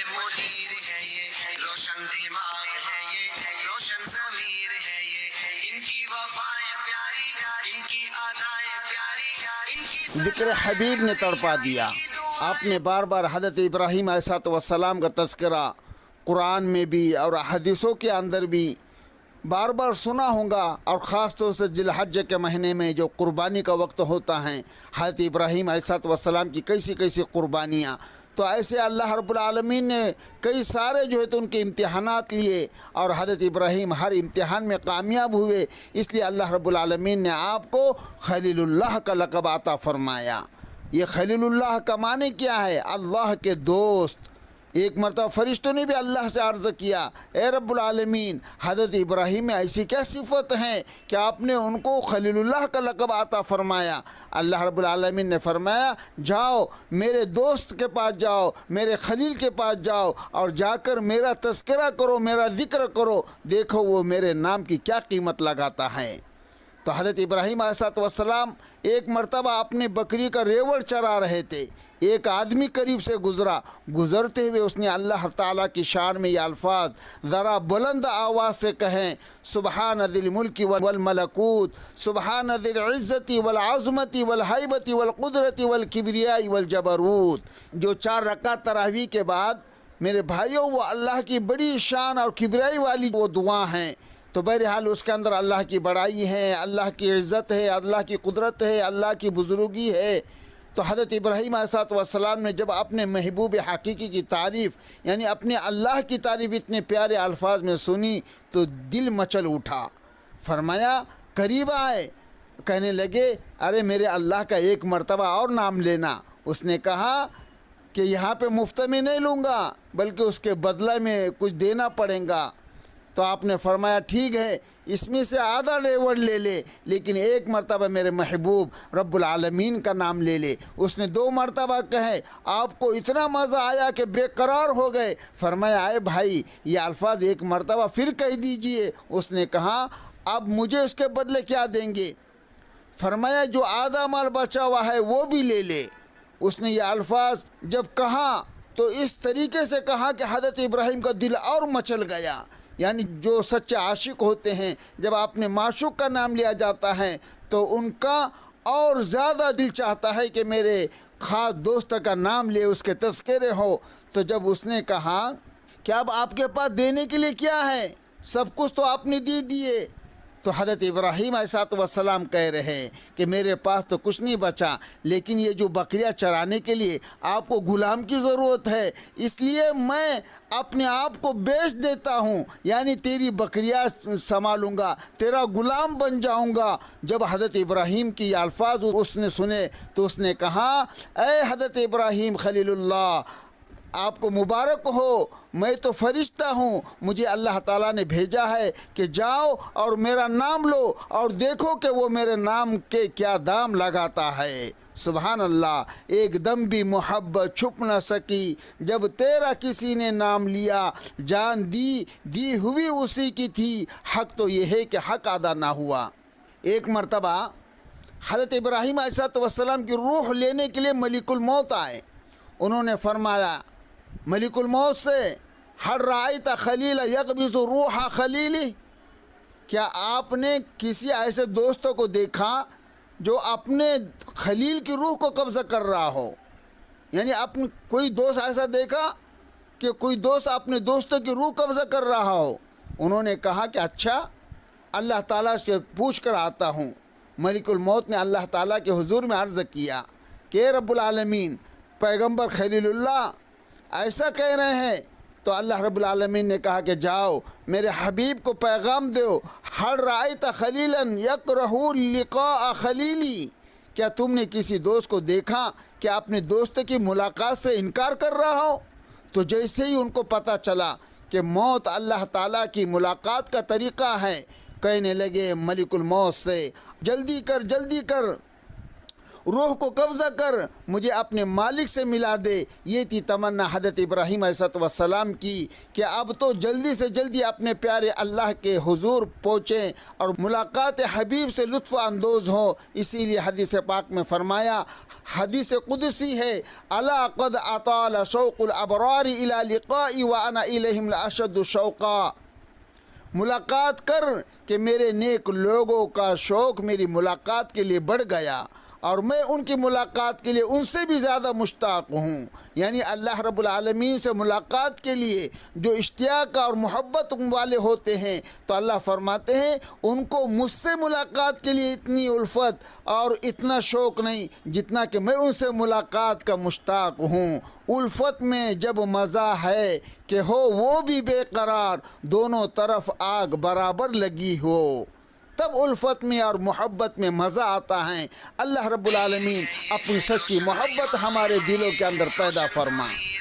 منیر ہے یہ روشن دماغ ہے یہ روشن ضمیر ہے یہ ان کی وفائیں پیاری ان کی ادائیں پیاری ان کی ذکر حبیب نے تڑپا دیا۔ آپ نے بار بار حضرت ابراہیم علیہ السلام کا تذکرہ قرآن میں بھی اور حدیثوں کے اندر بھی بار بار سنا ہوگا، اور خاص طور سے ذی الحجہ کے مہینے میں جو قربانی کا وقت ہوتا ہے، حضرت ابراہیم علیہ السلام کی کیسی کیسی قربانیاں، تو ایسے اللہ رب العالمین نے کئی سارے جو ہے تو ان کے امتحانات لیے، اور حضرت ابراہیم ہر امتحان میں کامیاب ہوئے، اس لیے اللہ رب العالمین نے آپ کو خلیل اللہ کا لقب عطا فرمایا۔ یہ خلیل اللہ کا معنی کیا ہے؟ اللہ کے دوست۔ ایک مرتبہ فرشتوں نے بھی اللہ سے عرض کیا، اے رب العالمین، حضرت ابراہیم میں ایسی کیا صفت ہیں کہ آپ نے ان کو خلیل اللہ کا لقب عطا فرمایا؟ اللہ رب العالمین نے فرمایا، جاؤ میرے دوست کے پاس جاؤ، میرے خلیل کے پاس جاؤ، اور جا کر میرا تذکرہ کرو، میرا ذکر کرو، دیکھو وہ میرے نام کی کیا قیمت لگاتا ہے۔ تو حضرت ابراہیم علیہ السلام ایک مرتبہ اپنی بکری کا ریوڑ چرا رہے تھے، ایک آدمی قریب سے گزرا، گزرتے ہوئے اس نے اللہ تعالیٰ کی شان میں یہ الفاظ ذرا بلند آواز سے کہیں، سبحان ذی الملک والملکوت، سبحان ذی العزت والعظمت والہیبت والقدرت والکبریاء والجبروت۔ جو 4 رکعت تراویح کے بعد میرے بھائیوں وہ اللہ کی بڑی شان اور کبریائی والی وہ دعا ہیں، تو بہرحال اس کے اندر اللہ کی بڑائی ہے، اللہ کی عزت ہے، اللہ کی قدرت ہے، اللہ کی بزرگی ہے۔ تو حضرت ابراہیم علیہ السلام نے جب اپنے محبوب حقیقی کی تعریف، یعنی اپنے اللہ کی تعریف اتنے پیارے الفاظ میں سنی تو دل مچل اٹھا۔ فرمایا، قریب آئے، کہنے لگے، ارے میرے اللہ کا ایک مرتبہ اور نام لینا۔ اس نے کہا کہ یہاں پہ مفت میں نہیں لوں گا، بلکہ اس کے بدلہ میں کچھ دینا پڑے گا۔ تو آپ نے فرمایا، ٹھیک ہے، اس میں سے آدھا ریوڑ لے لے، لیکن ایک مرتبہ میرے محبوب رب العالمین کا نام لے لے۔ اس نے 2 مرتبہ کہے، آپ کو اتنا مزہ آیا کہ بے قرار ہو گئے۔ فرمایا، اے بھائی، یہ الفاظ ایک مرتبہ پھر کہہ دیجئے۔ اس نے کہا، اب مجھے اس کے بدلے کیا دیں گے؟ فرمایا، جو آدھا مال بچا ہوا ہے وہ بھی لے لے۔ اس نے یہ الفاظ جب کہا تو اس طریقے سے کہا کہ حضرت ابراہیم کا دل اور مچل گیا۔ یعنی جو سچے عاشق ہوتے ہیں، جب اپنے معشوق کا نام لیا جاتا ہے تو ان کا اور زیادہ دل چاہتا ہے کہ میرے خاص دوست کا نام لے، اس کے تذکرے ہو۔ تو جب اس نے کہا کہ اب آپ کے پاس دینے کے لیے کیا ہے؟ سب کچھ تو آپ نے دے دیے۔ تو حضرت ابراہیم علیہ السلام کہہ رہے ہیں کہ میرے پاس تو کچھ نہیں بچا، لیکن یہ جو بکریاں چرانے کے لیے آپ کو غلام کی ضرورت ہے، اس لیے میں اپنے آپ کو بیچ دیتا ہوں، یعنی تیری بکریاں سنبھالوں گا، تیرا غلام بن جاؤں گا۔ جب حضرت ابراہیم کی یہ الفاظ اس نے سنے تو اس نے کہا، اے حضرت ابراہیم خلیل اللہ، آپ کو مبارک ہو، میں تو فرشتہ ہوں، مجھے اللہ تعالیٰ نے بھیجا ہے کہ جاؤ اور میرا نام لو اور دیکھو کہ وہ میرے نام کے کیا دام لگاتا ہے۔ سبحان اللہ، ایک دم بھی محبت چھپ نہ سکی جب تیرا کسی نے نام لیا، جان دی ہوئی اسی کی تھی، حق تو یہ ہے کہ حق ادا نہ ہوا۔ ایک مرتبہ حضرت ابراہیم علیہ السلام کی روح لینے کے لیے ملک الموت آئے۔ انہوں نے فرمایا ملک الموت سے، ہر رأیت خلیل یقبض روح خلیلی، کیا آپ نے کسی ایسے دوست کو دیکھا جو اپنے خلیل کی روح کو قبضہ کر رہا ہو؟ یعنی کوئی دوست ایسا دیکھا کہ کوئی دوست اپنے دوستوں کی روح قبضہ کر رہا ہو؟ انہوں نے کہا کہ اچھا، اللہ تعالیٰ سے پوچھ کر آتا ہوں۔ ملک الموت نے اللہ تعالیٰ کے حضور میں عرض کیا کہ اے رب العالمین، پیغمبر خلیل اللہ ایسا کہہ رہے ہیں۔ تو اللہ رب العالمین نے کہا کہ جاؤ میرے حبیب کو پیغام دو، ہر رأیت خلیلا یکرہ لقاء خلیلی، کیا تم نے کسی دوست کو دیکھا کہ اپنے دوست کی ملاقات سے انکار کر رہا ہو؟ تو جیسے ہی ان کو پتہ چلا کہ موت اللہ تعالیٰ کی ملاقات کا طریقہ ہے، کہنے لگے ملک الموت سے، جلدی کر روح کو قبضہ کر، مجھے اپنے مالک سے ملا دے۔ یہ تھی تمنا حضرت ابراہیم علیہ السلام کی کہ اب تو جلدی سے جلدی اپنے پیارے اللہ کے حضور پہنچیں اور ملاقات حبیب سے لطف اندوز ہوں۔ اسی لیے حدیث پاک میں فرمایا، حدیث قدسی ہے، الا قد اطال شوق الابرار الى لقائی وانا الیہم لاشد شوقا، ملاقات کر کہ میرے نیک لوگوں کا شوق میری ملاقات کے لیے بڑھ گیا اور میں ان کی ملاقات کے لیے ان سے بھی زیادہ مشتاق ہوں۔ یعنی اللہ رب العالمین سے ملاقات کے لیے جو اشتیاق اور محبت والے ہوتے ہیں تو اللہ فرماتے ہیں ان کو مجھ سے ملاقات کے لیے اتنی الفت اور اتنا شوق نہیں جتنا کہ میں ان سے ملاقات کا مشتاق ہوں۔ الفت میں جب مزہ ہے کہ ہو وہ بھی بے قرار، دونوں طرف آگ برابر لگی ہو، تب الفت میں اور محبت میں مزہ آتا ہے۔ اللہ رب العالمین اپنی سچی محبت ہمارے دلوں کے اندر پیدا فرمائے۔